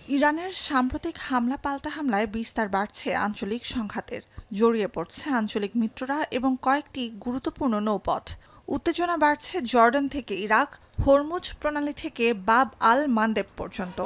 ইরানের সাম্প্রতিক হামলা পাল্টা হামলায় বিস্তার বাড়ছে আঞ্চলিক সংঘাতের। জড়িয়ে পড়ছে আঞ্চলিক মিত্ররা এবং কয়েকটি গুরুত্বপূর্ণ নৌপথ। উত্তেজনা বাড়ছে জর্ডান থেকে ইরাক, হরমুজ প্রণালী থেকে বাব আল মান্দেব পর্যন্ত।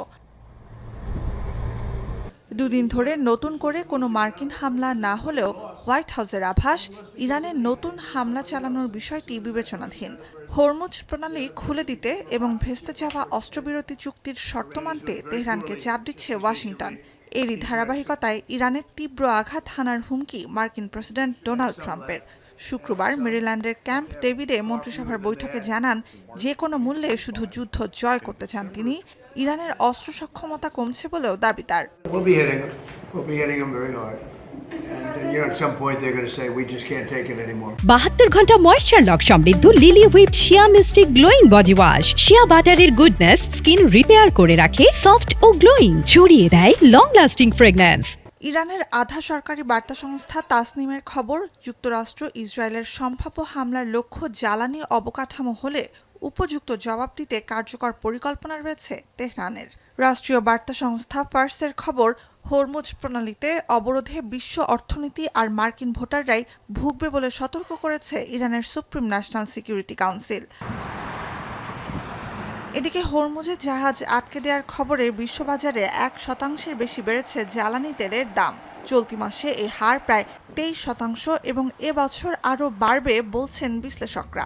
দুদিন ধরে নতুন করে কোনো মার্কিন হামলা না হলেও হোয়াইট হাউসের আভাস, ইরানের নতুন হামলা চালানোর বিষয়টি বিবেচনাধীন। হরমুজ প্রণালী খুলে দিতে এবং ভেস্তে যাওয়া অস্ত্রবিরতি চুক্তির শর্ত মানতে তেহরানকে চাপ দিচ্ছে ওয়াশিংটন। এরই ধারাবাহিকতায় ইরানের তীব্র আঘাত হানার হুমকি মার্কিন প্রেসিডেন্ট ডোনাল্ড ট্রাম্পের। শুক্রবার মেরিল্যান্ডের ক্যাম্প ডেভিডে মন্ত্রিসভার বৈঠকে জানান, যে কোনো মূল্যে শুধু যুদ্ধ জয় করতে চান তিনি। ইরানের অস্ত্র সক্ষমতা কমছে বলেও দাবি তার। 72 ঘন্টা ময়েশ্চার লক সমৃদ্ধ লিলি হুইপড শিয়া মিস্টিক গ্লোয়িং বডি ওয়াশ। শিয়া বাটারের গুডনেস স্কিন রিপেয়ার করে রাখে সফট ও গ্লোয়িং, ছড়িয়ে দেয় লং লাস্টিং ফ্রেগন্যান্স। ইরানের আধা সরকারি বার্তা সংস্থা তাসনিমের খবর, যুক্তরাষ্ট্র ইসরায়েলের সম্ভাব্য হামলার লক্ষ্য জ্বালানি অবকাঠামো হলে উপযুক্ত জবাব দিতে কার্যকর পরিকল্পনা রয়েছে তেহরানের। রাষ্ট্রীয় বার্তা সংস্থা ফার্সের খবর, হরমুজ প্রণালীতে অবরোধে বিশ্ব অর্থনীতি আর মার্কিন ভোটাররাই ভুগবে বলে সতর্ক করেছে ইরানের সুপ্রিম ন্যাশনাল সিকিউরিটি কাউন্সিল। এদিকে হরমুজে জাহাজ আটকে দেওয়ার খবরে বিশ্ববাজারে 1% বেশি বেড়েছে জ্বালানি তেলের দাম। চলতি মাসে এই হার প্রায় 23% এবং এবছর আরও বাড়বে বলছেন বিশ্লেষকরা।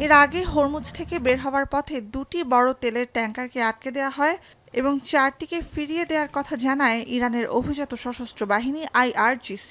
এর আগে হরমুজ থেকে বের হওয়ার পথে 2টি বড় তেলের ট্যাঙ্কারকে আটকে দেওয়া হয় এবং 4টিকে ফিরিয়ে দেওয়ার কথা জানায় ইরানের অভিজাত সশস্ত্র বাহিনী IRGC।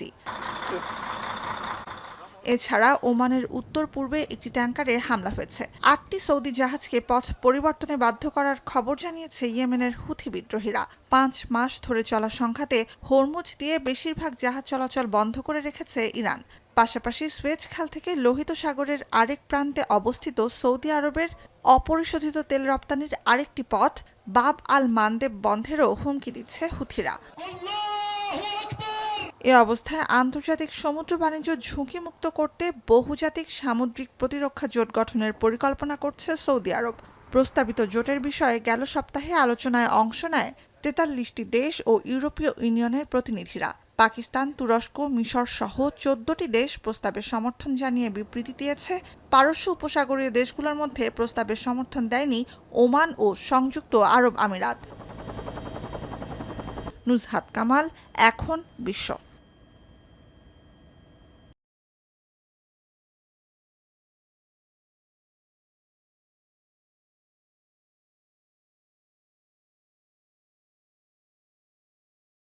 এছাড়া ওমানের উত্তর পূর্বে একটি ট্যাঙ্কারে হামলা হয়েছে। 8টি সৌদি জাহাজকে পথ পরিবর্তনে বাধ্য করার খবর জানিয়েছে ইয়েমেনের হুথি বিদ্রোহীরা। 5 মাস ধরে চলা সংঘাতে হরমুজ দিয়ে বেশিরভাগ জাহাজ চলাচল বন্ধ করে রেখেছে ইরান। পাশাপাশি সুয়েজ খাল থেকে লোহিত সাগরের আরেক প্রান্তে অবস্থিত সৌদি আরবের অপরিশোধিত তেল রপ্তানির আরেকটি পথ বাব আল মান্দেব বন্ধেরও হুমকি দিচ্ছে হুথিরা। এ অবস্থায় আন্তর্জাতিক সমুদ্র বাণিজ্য ঝুঁকিমুক্ত করতে বহুজাতিক সামুদ্রিক প্রতিরক্ষা জোট গঠনের পরিকল্পনা করছে সৌদি আরব। প্রস্তাবিত জোটের বিষয়ে গেল সপ্তাহে আলোচনায় অংশ নেয় 43টি দেশ ও ইউরোপীয় ইউনিয়নের প্রতিনিধিরা। পাকিস্তান, তুরস্ক, মিশর সহ 14টি দেশ প্রস্তাবে সমর্থন জানিয়ে বিবৃতি দিয়েছে। পারস্য উপসাগরীয় দেশগুলোর মধ্যে প্রস্তাবে সমর্থন দেয়নি ওমান ও সংযুক্ত আরব আমিরাত। নুজহাত কামাল, এখন বিশ্ব।